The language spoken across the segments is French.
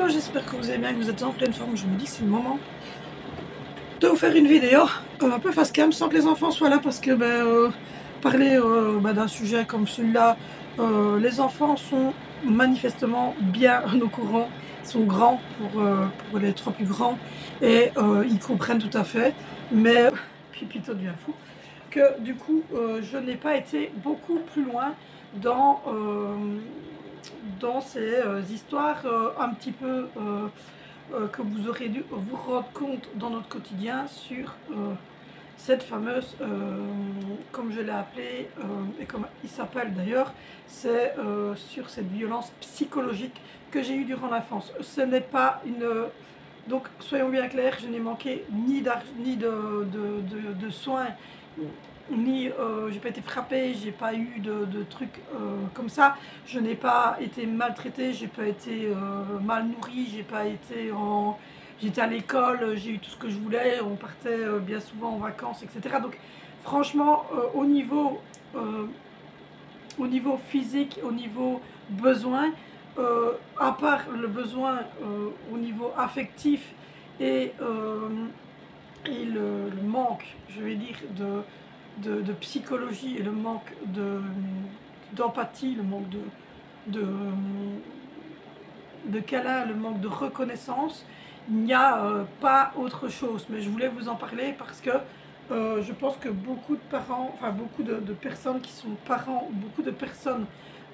J'espère que vous allez bien, que vous êtes en pleine forme. Je me dis que c'est le moment de vous faire une vidéo un peu face cam sans que les enfants soient là parce que parler d'un sujet comme celui-là, les enfants sont manifestement bien au courant, ils sont grands pour les trois plus grands et ils comprennent tout à fait, mais Pipito devient fou que du coup je n'ai pas été beaucoup plus loin dans, dans ces histoires un petit peu que vous aurez dû vous rendre compte dans notre quotidien sur cette fameuse, comme je l'ai appelée, et comme il s'appelle d'ailleurs, c'est sur cette violence psychologique que j'ai eue durant l'enfance. Ce n'est pas une... Donc soyons bien clairs, je n'ai manqué ni de soins, ni j'ai pas été frappée, j'ai pas eu de trucs comme ça, je n'ai pas été maltraitée, j'ai pas été mal nourrie, j'ai pas été en... J'étais à l'école, j'ai eu tout ce que je voulais, on partait bien souvent en vacances, etc. Donc franchement, au niveau physique, au niveau besoin, à part le besoin au niveau affectif et, le manque, je vais dire, de psychologie et le manque d'empathie, le manque de, de câlin, le manque de reconnaissance, il n'y a pas autre chose. Mais je voulais vous en parler parce que je pense que beaucoup de parents, enfin beaucoup de personnes qui sont parents, beaucoup de personnes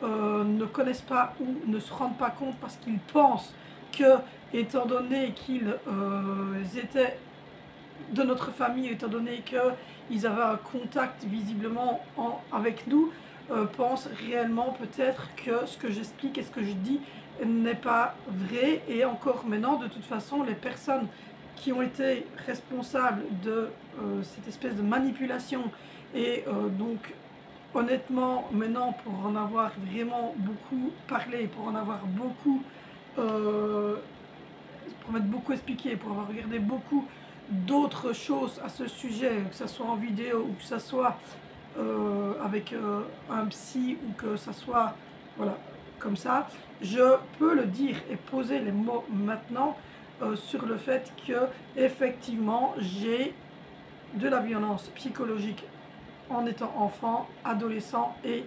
ne connaissent pas ou ne se rendent pas compte parce qu'ils pensent que, étant donné qu'ils étaient de notre famille, étant donné qu'ils avaient un contact visiblement avec nous, pensent réellement peut-être que ce que j'explique et ce que je dis n'est pas vrai. Et encore maintenant, de toute façon, les personnes qui ont été responsables de cette espèce de manipulation et donc honnêtement maintenant pour en avoir vraiment beaucoup parlé, pour en avoir beaucoup pour m'être beaucoup expliqué, pour avoir regardé beaucoup d'autres choses à ce sujet, que ce soit en vidéo ou que ce soit avec un psy ou que ce soit voilà, comme ça, je peux le dire et poser les mots maintenant sur le fait que effectivement j'ai de la violence psychologique en étant enfant, adolescent et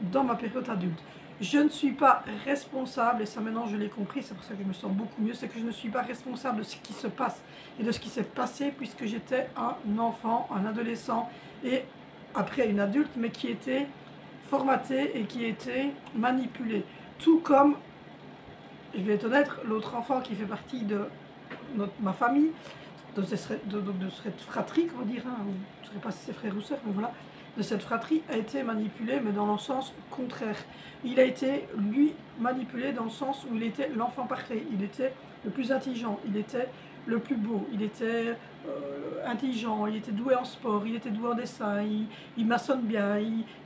dans ma période adulte. Je ne suis pas responsable, et ça maintenant je l'ai compris, c'est pour ça que je me sens beaucoup mieux, c'est que je ne suis pas responsable de ce qui se passe et de ce qui s'est passé puisque j'étais un enfant, un adolescent et après une adulte, mais qui était formaté et qui était manipulé. Tout comme, je vais être honnête, l'autre enfant qui fait partie de ma famille, de cette fratrie, comment dire, hein, je ne sais pas si c'est frère ou sœur, mais voilà, de cette fratrie a été manipulé, mais dans le sens contraire. Il a été, lui, manipulé dans le sens où il était l'enfant parfait, il était le plus intelligent, il était le plus beau, il était intelligent, il était doué en sport, il était doué en dessin, il maçonne bien,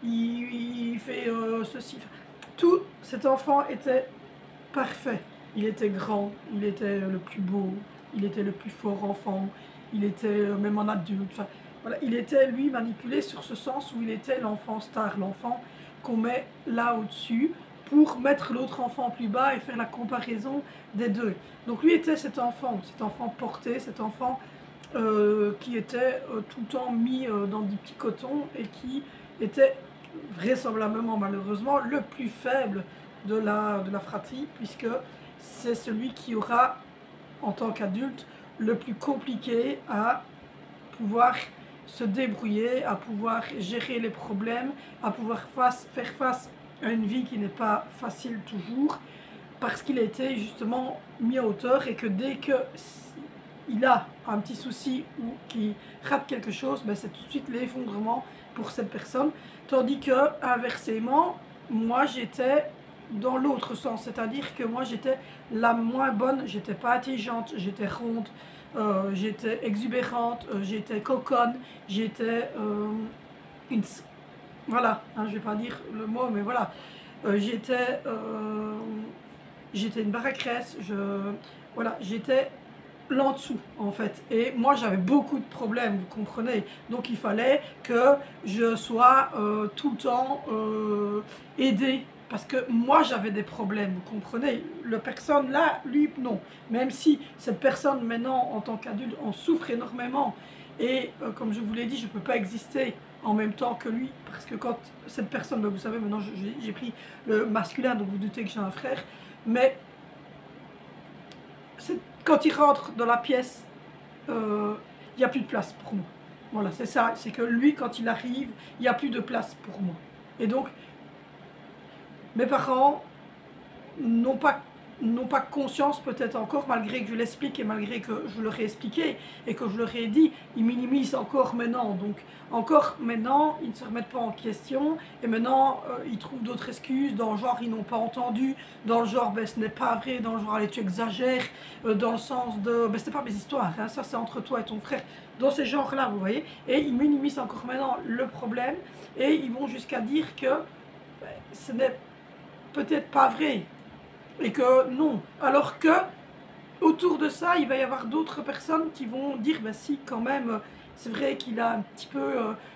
il fait ceci. Tout cet enfant était parfait. Il était grand, il était le plus beau, il était le plus fort enfant, il était même en adulte. Enfin, voilà, il était, lui, manipulé sur ce sens où il était l'enfant star, l'enfant qu'on met là au-dessus pour mettre l'autre enfant plus bas et faire la comparaison des deux. Donc lui était cet enfant porté, cet enfant qui était tout le temps mis dans du petit coton et qui était vraisemblablement, malheureusement, le plus faible de la fratrie, puisque c'est celui qui aura, en tant qu'adulte, le plus compliqué à pouvoir se débrouiller, à pouvoir gérer les problèmes, à pouvoir faire face à une vie qui n'est pas facile toujours, parce qu'il a été justement mis à hauteur et que dès qu'il a un petit souci ou qu'il rate quelque chose, ben c'est tout de suite l'effondrement pour cette personne. Tandis que, inversement, moi j'étais dans l'autre sens, c'est-à-dire que moi j'étais la moins bonne, j'étais pas intelligente, j'étais ronde, j'étais exubérante, j'étais coconne, j'étais une... Voilà, hein, je vais pas dire le mot, mais voilà. J'étais une baracresse, voilà, j'étais là-dessous en fait. Et moi j'avais beaucoup de problèmes, vous comprenez. Donc il fallait que je sois tout le temps aidée parce que moi j'avais des problèmes, vous comprenez? La personne là, lui, non. Même si cette personne maintenant, en tant qu'adulte, en souffre énormément, et comme je vous l'ai dit, je ne peux pas exister en même temps que lui, parce que quand cette personne, ben, vous savez, maintenant j'ai pris le masculin, donc vous doutez que j'ai un frère, mais quand il rentre dans la pièce, il n'y a plus de place pour moi. Voilà, c'est ça, c'est que lui, quand il arrive, il n'y a plus de place pour moi. Et donc, mes parents n'ont pas conscience peut-être encore, malgré que je l'explique et malgré que je leur ai expliqué et que je leur ai dit, ils minimisent encore maintenant. Donc encore maintenant, ils ne se remettent pas en question et maintenant ils trouvent d'autres excuses dans le genre ils n'ont pas entendu, dans le genre ben, ce n'est pas vrai, dans le genre allez tu exagères, dans le sens de ben, c'est pas mes histoires, hein, ça c'est entre toi et ton frère, dans ces genres-là, vous voyez, et ils minimisent encore maintenant le problème et ils vont jusqu'à dire que ben, ce n'est peut-être pas vrai. Et que non, alors que autour de ça, il va y avoir d'autres personnes qui vont dire, bah si, quand même, c'est vrai qu'il a un petit peu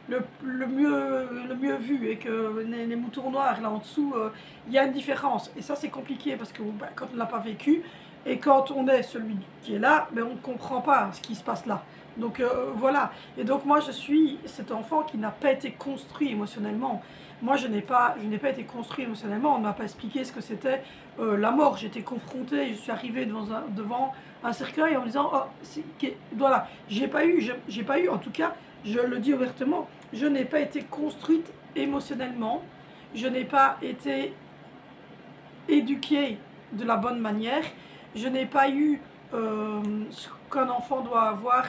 le mieux vu et que les moutons noirs, là en dessous, il y a une différence. Et ça, c'est compliqué parce que bah, quand on ne l'a pas vécu et quand on est celui qui est là, ben, on ne comprend pas ce qui se passe là. Donc voilà. Et donc moi, je suis cet enfant qui n'a pas été construit émotionnellement. Moi, je n'ai pas été construit émotionnellement. On ne m'a pas expliqué ce que c'était la mort. J'étais confrontée, je suis arrivée devant un cercueil en me disant, oh, voilà, j'ai pas eu, en tout cas, je le dis ouvertement, je n'ai pas été construite émotionnellement. Je n'ai pas été éduquée de la bonne manière. Je n'ai pas eu ce qu'un enfant doit avoir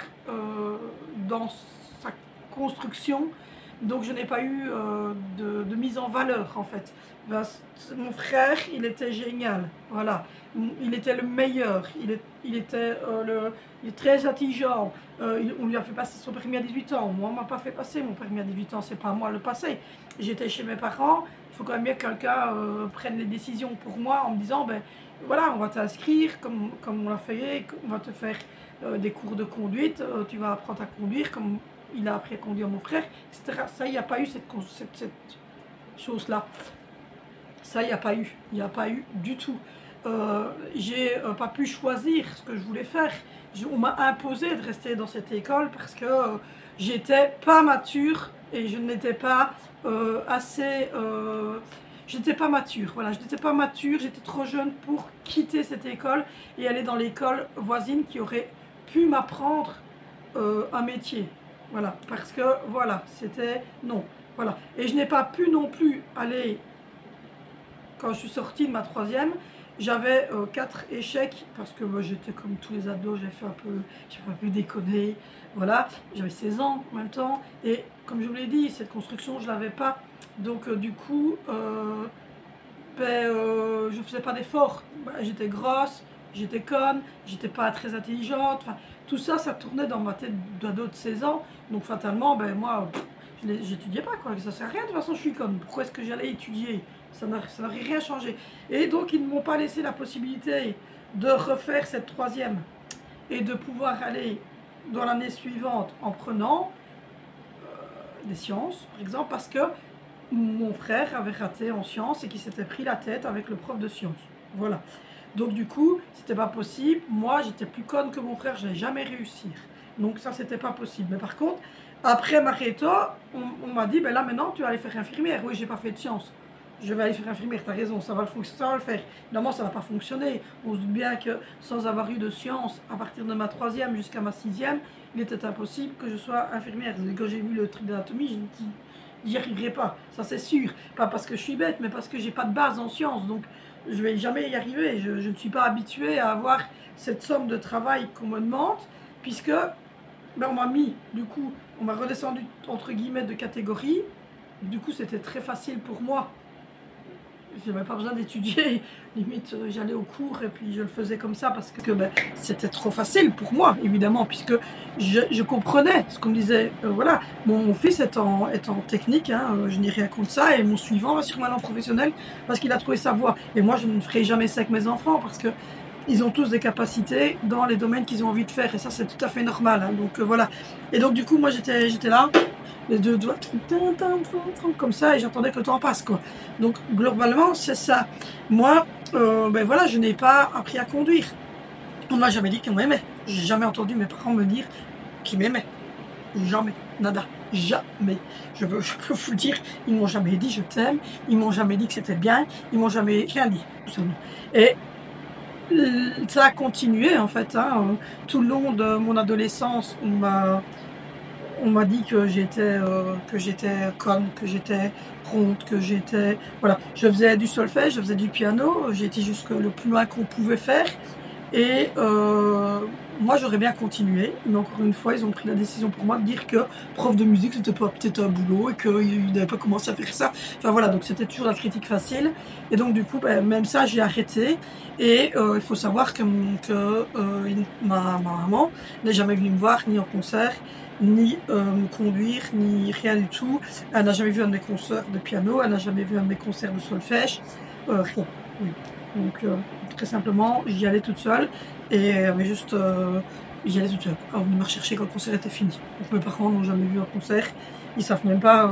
dans sa construction. Donc je n'ai pas eu de mise en valeur en fait. Ben, mon frère, il était génial, voilà. Il était le meilleur, il était très intelligent. On lui a fait passer son permis à 18 ans. Moi, on ne m'a pas fait passer mon permis à 18 ans, c'est pas à moi de le passer. J'étais chez mes parents, il faut quand même bien que quelqu'un prenne les décisions pour moi en me disant, ben voilà, on va t'inscrire comme on l'a fait, on va te faire des cours de conduite, tu vas apprendre à conduire comme il a appris à conduire mon frère, etc. Ça, il n'y a pas eu cette chose-là. Ça, il n'y a pas eu. Il n'y a pas eu du tout. J'ai pas pu choisir ce que je voulais faire. On m'a imposé de rester dans cette école parce que j'étais pas mature et je n'étais pas assez... j'étais pas mature, voilà, je n'étais pas mature, j'étais trop jeune pour quitter cette école et aller dans l'école voisine qui aurait pu m'apprendre un métier. Voilà, parce que voilà, c'était non, voilà. Et je n'ai pas pu non plus aller, quand je suis sortie de ma troisième, j'avais 4 échecs, parce que moi j'étais comme tous les ados, j'ai pas pu déconner, voilà. J'avais 16 ans en même temps, et comme je vous l'ai dit, cette construction, je l'avais pas. Donc du coup, je faisais pas d'efforts. J'étais grosse, j'étais conne, j'étais pas très intelligente, enfin, tout ça, ça tournait dans ma tête d'ado de 16 ans. Donc fatalement, ben moi, j'étudiais pas, quoi. Ça sert à rien, de toute façon, je suis conne. Pourquoi est-ce que j'allais étudier? Ça n'aurait rien changé. Et donc, ils ne m'ont pas laissé la possibilité de refaire cette troisième et de pouvoir aller dans l'année suivante en prenant des sciences, par exemple, parce que mon frère avait raté en sciences et qu'il s'était pris la tête avec le prof de sciences. Voilà. Donc du coup, c'était pas possible. Moi, j'étais plus conne que mon frère, je n'allais jamais réussir. Donc ça, c'était pas possible. Mais par contre, après ma réto, on m'a dit, ben là maintenant, tu vas aller faire infirmière. Oui, j'ai pas fait de sciences. Je vais aller faire infirmière, tu as raison, ça va le faire. Évidemment, ça n'a pas fonctionné. On se doute bien que sans avoir eu de sciences, à partir de ma troisième jusqu'à ma sixième, il était impossible que je sois infirmière. Quand j'ai vu le truc d'anatomie, je me dis, j'y arriverai pas, ça c'est sûr. Pas parce que je suis bête, mais parce que j'ai pas de base en sciences. Donc, je vais jamais y arriver. Je ne suis pas habituée à avoir cette somme de travail qu'on me demande, puisque ben, on m'a mis, du coup, on m'a redescendu entre guillemets de catégorie. Du coup, c'était très facile pour moi. Je n'avais pas besoin d'étudier, limite j'allais au cours et puis je le faisais comme ça parce que ben, c'était trop facile pour moi évidemment puisque je comprenais ce qu'on me disait, voilà, mon fils est en technique, hein, je n'ai rien contre ça et mon suivant va sur ma langue professionnelle parce qu'il a trouvé sa voie et moi je ne ferai jamais ça avec mes enfants parce que ils ont tous des capacités dans les domaines qu'ils ont envie de faire, et ça c'est tout à fait normal, hein. Donc voilà. Et donc du coup moi j'étais là, les deux doigts comme ça, et j'attendais que le temps passe, quoi. Donc globalement c'est ça. Moi, ben voilà, je n'ai pas appris à conduire. On m'a jamais dit qu'on m'aimait. J'ai jamais entendu mes parents me dire qu'ils m'aimaient. Jamais, nada, jamais. Je peux vous le dire, ils m'ont jamais dit je t'aime, ils m'ont jamais dit que c'était bien, ils m'ont jamais rien dit, tout simplement. Et ça a continué en fait, hein. Tout le long de mon adolescence, on m'a dit que j'étais conne, que j'étais ronde, que j'étais... Voilà, je faisais du solfège, je faisais du piano, j'ai été jusque le plus loin qu'on pouvait faire. Et moi j'aurais bien continué, mais encore une fois ils ont pris la décision pour moi de dire que prof de musique c'était pas peut-être un boulot et qu'ils n'avaient pas commencé à faire ça. Enfin voilà, donc c'était toujours la critique facile. Et donc du coup ben, même ça j'ai arrêté. Et il faut savoir que ma maman n'est jamais venue me voir ni en concert, ni me conduire, ni rien du tout. Elle n'a jamais vu un de mes concerts de piano, elle n'a jamais vu un de mes concerts de solfège, rien. Oui. Donc très simplement, j'y allais toute seule, et mais juste j'y allais toute seule. On venait me rechercher quand le concert était fini. Donc mes parents n'ont jamais vu un concert, ils savent même pas,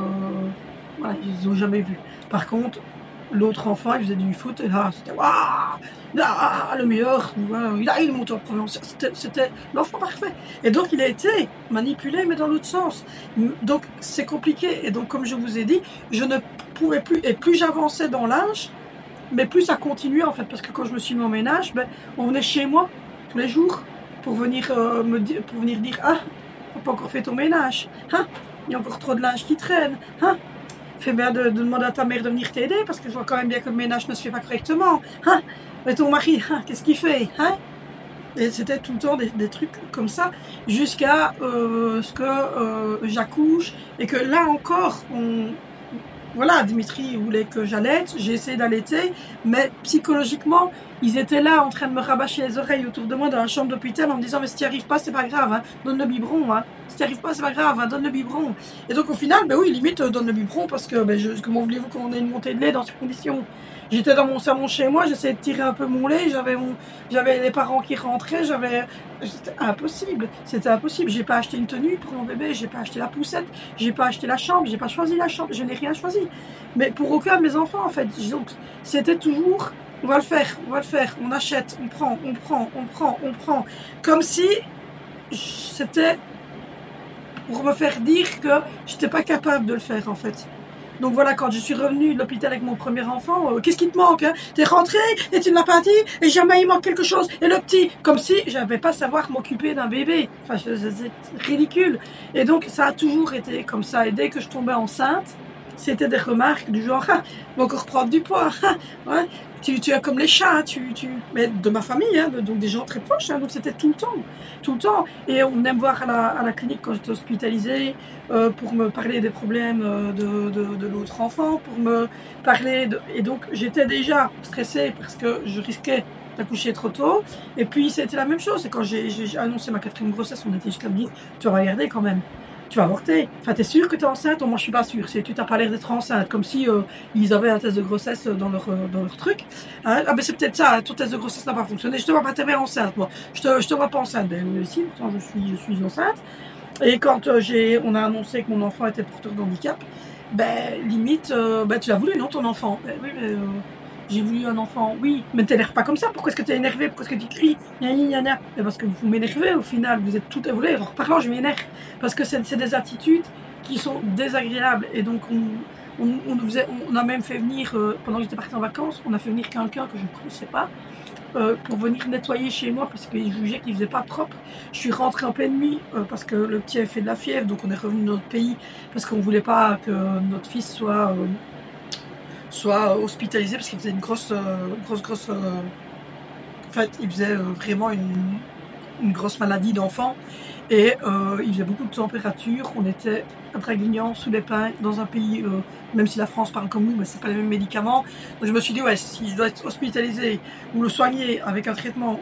voilà, ils n'ont jamais vu. Par contre, l'autre enfant, il faisait du foot, et là, c'était waouh, là, le meilleur, il monte en Provence, c'était l'enfant parfait. Et donc, il a été manipulé, mais dans l'autre sens. Donc, c'est compliqué. Et donc, comme je vous ai dit, je ne pouvais plus, et plus j'avançais dans l'âge, mais plus ça continuait en fait, parce que quand je me suis mis en ménage, ben, on venait chez moi tous les jours pour venir dire ah, t'as pas encore fait ton ménage, hein, il y a encore trop de linge qui traîne, hein, fais bien de demander à ta mère de venir t'aider parce que je vois quand même bien que le ménage ne se fait pas correctement, hein, mais ton mari, hein, qu'est-ce qu'il fait, hein. Et c'était tout le temps des trucs comme ça, jusqu'à ce que j'accouche, et que là encore, voilà, Dimitri voulait que j'allaite, j'ai essayé d'allaiter, mais psychologiquement, ils étaient là en train de me rabâcher les oreilles autour de moi dans la chambre d'hôpital en me disant mais si tu n'y arrives pas, c'est pas grave, hein, donne le biberon, hein. Si tu n'y arrives pas, c'est pas grave, hein, donne le biberon. Et donc au final, ben oui, limite, donne le biberon parce que comment voulez-vous qu'on ait une montée de lait dans ces conditions? J'étais dans mon salon chez moi, j'essayais de tirer un peu mon lait, j'avais les parents qui rentraient, c'était impossible, c'était impossible. J'ai pas acheté une tenue pour mon bébé, j'ai pas acheté la poussette, j'ai pas acheté la chambre, j'ai pas choisi la chambre, je n'ai rien choisi. Mais pour aucun de mes enfants en fait, donc c'était toujours on va le faire, on achète, on prend, comme si c'était pour me faire dire que j'étais pas capable de le faire en fait. Donc voilà, quand je suis revenue de l'hôpital avec mon premier enfant, qu'est-ce qui te manque, hein? T'es rentrée et tu ne l'as pas dit, et jamais il manque quelque chose. Et le petit, comme si j'avais pas savoir m'occuper d'un bébé. Enfin, c'est ridicule. Et donc ça a toujours été comme ça. Et dès que je tombais enceinte, c'était des remarques du genre, ah, il va encore prendre du poids, ah, ouais, tu es comme les chats, mais de ma famille, hein, donc des gens très proches, hein, donc c'était tout le temps. Et on venait me voir à la clinique quand j'étais hospitalisée pour me parler des problèmes de l'autre enfant, pour me parler et donc j'étais déjà stressée parce que je risquais d'accoucher trop tôt. Et puis c'était la même chose, et quand j'ai annoncé ma 4e grossesse, on était jusqu'à me dire, tu vas regarder quand même. Tu vas avorter. Enfin, t'es sûre que t'es enceinte? Moi, je suis pas sûre. Tu t'as pas l'air d'être enceinte. Comme si ils avaient un test de grossesse dans leur truc. Hein? Ah, ben c'est peut-être ça. Ton test de grossesse n'a pas fonctionné. Je te vois pas t'aimer enceinte, moi. Je te vois pas enceinte. Ben oui, si, pourtant, je suis enceinte. Et quand on a annoncé que mon enfant était porteur de handicap, ben, limite, ben, tu l'as voulu, non, ton enfant? Ben oui, mais... j'ai voulu un enfant, oui, mais t'énerves pas comme ça, pourquoi est-ce que t'es énervé, pourquoi est-ce que tu cries, gna. Mais parce que vous m'énervez au final, vous êtes tout à voler, en reparlant je m'énerve, parce que c'est des attitudes qui sont désagréables, et donc on a même fait venir, pendant que j'étais partie en vacances, on a fait venir quelqu'un que je ne connaissais pas, pour venir nettoyer chez moi parce qu'il jugeait qu'il faisait pas propre. Je suis rentrée en pleine nuit parce que le petit avait fait de la fièvre, donc on est revenu dans notre pays parce qu'on voulait pas que notre fils soit hospitalisé parce qu'il faisait une grosse en fait il faisait vraiment une grosse maladie d'enfant. Et il faisait beaucoup de température, on était à Draguignan, sous les pins, dans un pays, même si la France parle comme nous, mais c'est pas les mêmes médicaments. Donc je me suis dit, ouais, si je dois être hospitalisé ou le soigner avec un traitement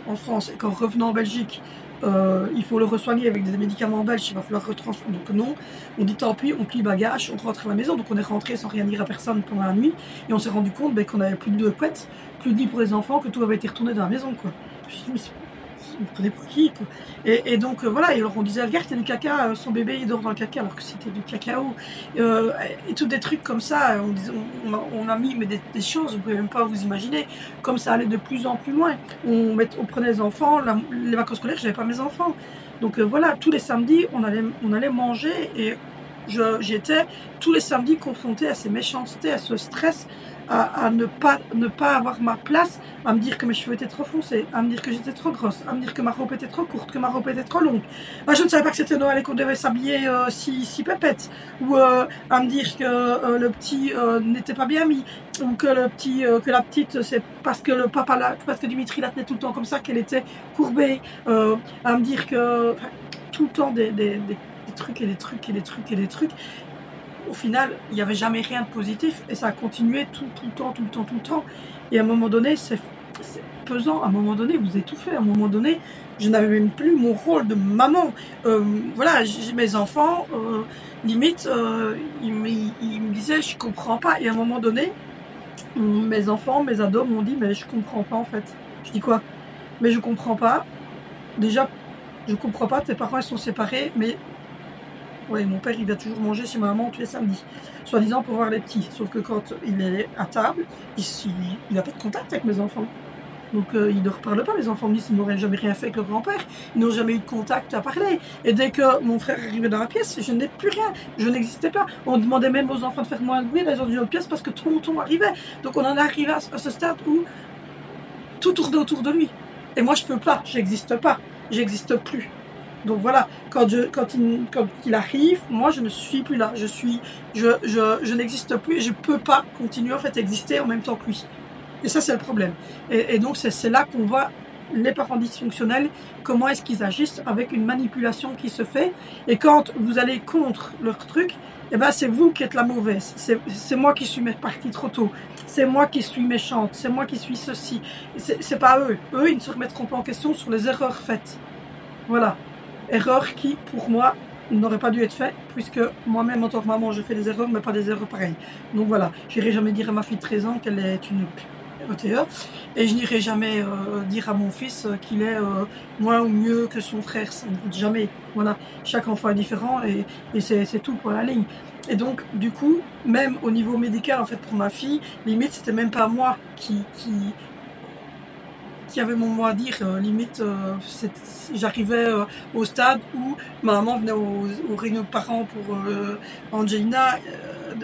en France et qu'en revenant en Belgique, il faut le resoigner avec des médicaments belges, il va falloir retransformer. Donc non, on dit tant pis, on plie bagage, on rentre à la maison. Donc on est rentré sans rien dire à personne pendant la nuit et on s'est rendu compte qu'on avait plus de couettes, plus de lit pour les enfants, que tout avait été retourné dans la maison, quoi. Je me suis dit, vous prenez pour qui, quoi. Et donc voilà, et alors on disait, regarde, il y a du caca, son bébé il dort dans le caca, alors que c'était du cacao. Et tous des trucs comme ça, on a mis mais des choses, vous pouvez même pas vous imaginer, comme ça allait de plus en plus loin. On prenait les enfants, les vacances scolaires, j'avais pas mes enfants. Donc voilà, tous les samedis, on allait manger et j'étais tous les samedis confrontée à ces méchancetés, à ce stress, à ne pas avoir ma place, à me dire que mes cheveux étaient trop foncés, à me dire que j'étais trop grosse, à me dire que ma robe était trop courte, que ma robe était trop longue. Je ne savais pas que c'était Noël et qu'on devait s'habiller si pépette, ou à me dire que le petit n'était pas bien mis, ou que que la petite, c'est parce que le papa parce que Dimitri la tenait tout le temps comme ça qu'elle était courbée, à me dire que enfin, tout le temps des trucs et des trucs et des trucs et des trucs. Au final, il n'y avait jamais rien de positif et ça a continué tout le temps. Et à un moment donné, c'est pesant. À un moment donné, vous étouffez. À un moment donné, je n'avais même plus mon rôle de maman. Voilà, mes enfants, limite, ils me disaient, je comprends pas. Et à un moment donné, mes enfants, mes ados m'ont dit, mais je comprends pas en fait. Je dis quoi? Mais je comprends pas. Déjà, je comprends pas, tes parents ils sont séparés, mais ouais, mon père il va toujours manger chez ma maman tous les samedis, soi-disant pour voir les petits. Sauf que quand il est à table, il n'a pas de contact avec mes enfants. Donc il ne reparle pas, mes enfants me disent qu'ils n'auraient jamais rien fait avec le grand-père, ils n'ont jamais eu de contact à parler. Et dès que mon frère arrivait dans la pièce, je n'ai plus rien, je n'existais pas. On demandait même aux enfants de faire moins de bruit dans une autre pièce parce que tout le monde arrivait. Donc on en est arrivé à ce stade où tout tournait autour de lui. Et moi je peux pas, j'existe pas, j'existe plus. Donc voilà, quand il arrive, moi je ne suis plus là, je n'existe plus et je ne peux pas continuer en fait à exister en même temps que lui. Et ça c'est le problème. Et donc c'est là qu'on voit les parents dysfonctionnels, comment est-ce qu'ils agissent avec une manipulation qui se fait. Et quand vous allez contre leur truc, eh ben c'est vous qui êtes la mauvaise. C'est moi qui suis partie trop tôt. C'est moi qui suis méchante. C'est moi qui suis ceci. C'est pas eux. Eux, ils ne se remettront pas en question sur les erreurs faites. Voilà. Erreurs qui, pour moi, n'auraient pas dû être faites, puisque moi-même, en tant que maman, je fais des erreurs, mais pas des erreurs pareilles. Donc voilà, je n'irai jamais dire à ma fille de 13 ans qu'elle est une ETE, et je n'irai jamais dire à mon fils qu'il est moins ou mieux que son frère, jamais. Voilà, chaque enfant est différent, et c'est tout pour la ligne. Et donc, du coup, même au niveau médical, en fait, pour ma fille, limite, c'était même pas moi qui avait mon mot à dire, limite j'arrivais au stade où ma maman venait aux réunions de parents pour Angelina,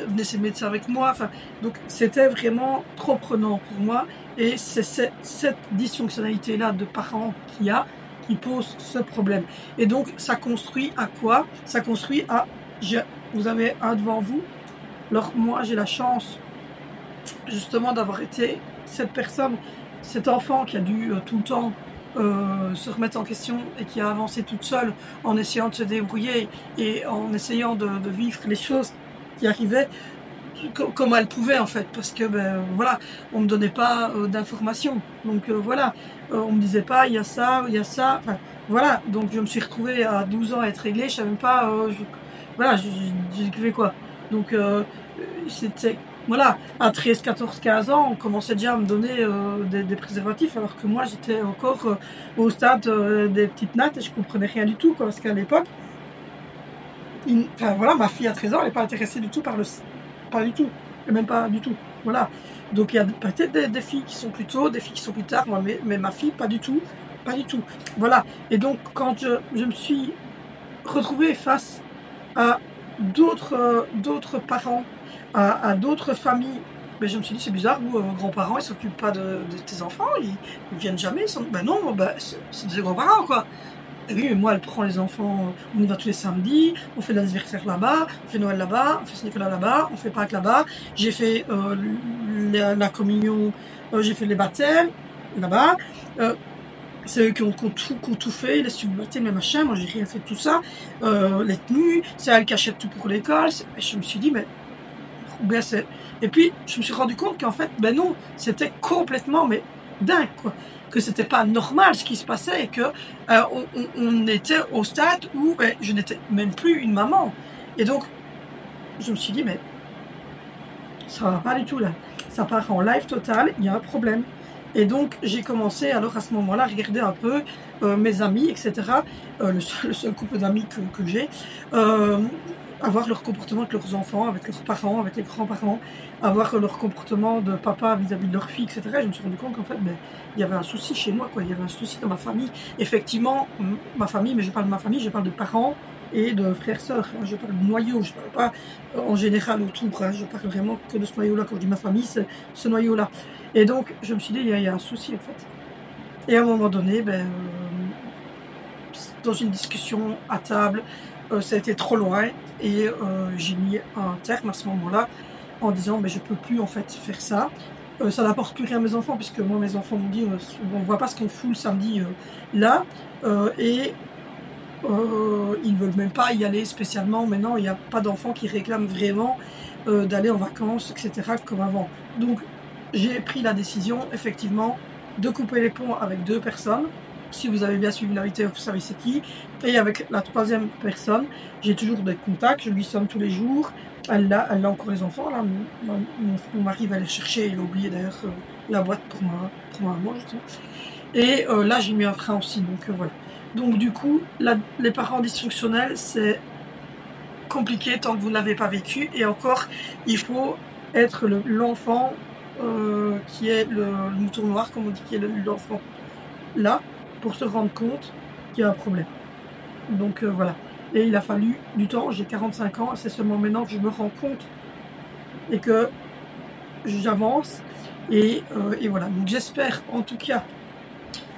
venait chez le médecin avec moi, enfin, donc c'était vraiment trop prenant pour moi et c'est cette dysfonctionnalité là de parents qui pose ce problème. Et donc ça construit à quoi? Ça construit à vous avez un devant vous. Alors moi j'ai la chance justement d'avoir été cette personne, cet enfant qui a dû tout le temps se remettre en question et qui a avancé toute seule en essayant de se débrouiller et en essayant de vivre les choses qui arrivaient comme elle pouvait en fait, parce que ben voilà, on me donnait pas d'informations, donc voilà, on me disait pas il y a ça, enfin voilà, donc je me suis retrouvée à 12 ans à être réglée, je savais même pas, voilà, j'ai fait quoi, donc c'était voilà, à 13, 14, 15 ans, on commençait déjà à me donner des préservatifs, alors que moi j'étais encore au stade des petites nattes et je comprenais rien du tout, quoi, parce qu'à l'époque, enfin voilà, ma fille à 13 ans, elle n'est pas intéressée du tout par pas du tout, et même pas du tout, voilà. Donc il y a peut-être des filles qui sont plus tôt, des filles qui sont plus tard, moi, mais ma fille, pas du tout, voilà. Et donc quand je me suis retrouvée face à d'autres parents, à d'autres familles, mais je me suis dit c'est bizarre, où vos grands-parents ils s'occupent pas de tes enfants, ils viennent jamais, ben non, ben, c'est des grands-parents quoi. Et oui, mais moi elle prend les enfants, on y va tous les samedis, on fait l'anniversaire là-bas, on fait Noël là-bas, on fait Saint-Nicolas là-bas, on fait Pâques là-bas, j'ai fait la communion, j'ai fait les baptêmes là-bas, c'est eux qui ont tout fait, les subventés, mes machins, moi j'ai rien fait de tout ça, les tenues, c'est elle qui achète tout pour l'école, et je me suis dit, mais bien c'est... Et puis je me suis rendu compte qu'en fait, ben non, c'était complètement, mais dingue quoi, que c'était pas normal ce qui se passait, et que on était au stade où ben, je n'étais même plus une maman. Et donc, je me suis dit, mais ça va pas du tout là, ça part en live total, il y a un problème. Et donc j'ai commencé alors à ce moment-là à regarder un peu mes amis, etc. Le seul couple d'amis que j'ai, avoir leur comportement avec leurs enfants, avec leurs parents, avec les grands-parents, avoir leur comportement de papa vis-à-vis de leur fille, etc. Et je me suis rendu compte qu'en fait, ben, il y avait un souci chez moi, quoi. Il y avait un souci dans ma famille. Effectivement, ma famille, mais je parle de ma famille, je parle de parents et de frères-sœurs. Hein. Je parle de noyau, je parle pas en général autour. Hein. Je parle vraiment que de ce noyau-là. Quand je dis ma famille, c'est ce noyau-là. Et donc, je me suis dit, il y a un souci, en fait. Et à un moment donné, ben, dans une discussion à table, ça a été trop loin et j'ai mis un terme à ce moment-là en disant, mais je peux plus, en fait, faire ça. Ça n'apporte plus rien à mes enfants, puisque moi, mes enfants m'ont dit, on voit pas ce qu'on fout le samedi là. Et ils ne veulent même pas y aller spécialement. Maintenant, il n'y a pas d'enfants qui réclament vraiment d'aller en vacances, etc. comme avant. Donc, j'ai pris la décision, effectivement, de couper les ponts avec 2 personnes. Si vous avez bien suivi l'invité, vous savez c'est qui. Et avec la 3e personne, j'ai toujours des contacts, je lui sonne tous les jours. Elle a encore les enfants, là. Mon mari va les chercher, il a oublié d'ailleurs la boîte pour ma maman, justement. Et là, j'ai mis un frein aussi, donc voilà. Donc du coup, les parents dysfonctionnels, c'est compliqué tant que vous ne l'avez pas vécu. Et encore, il faut être l'enfant qui est le mouton noir, comme on dit, qui est l'enfant là, pour se rendre compte qu'il y a un problème. Donc voilà. Et il a fallu du temps, j'ai 45 ans, c'est seulement maintenant que je me rends compte et que j'avance. Et voilà. Donc j'espère en tout cas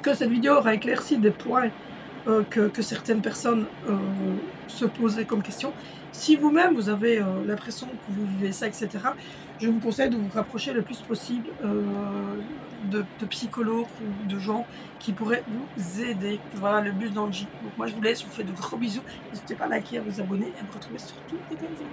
que cette vidéo aura éclairci des points que certaines personnes se posaient comme question. Si vous-même vous avez l'impression que vous vivez ça, etc., je vous conseille de vous rapprocher le plus possible de psychologues ou de gens qui pourraient vous aider. Voilà le but dans le J. Donc moi je vous laisse, je vous fais de gros bisous. N'hésitez pas à liker, à vous abonner et à me retrouver sur tous les réseaux.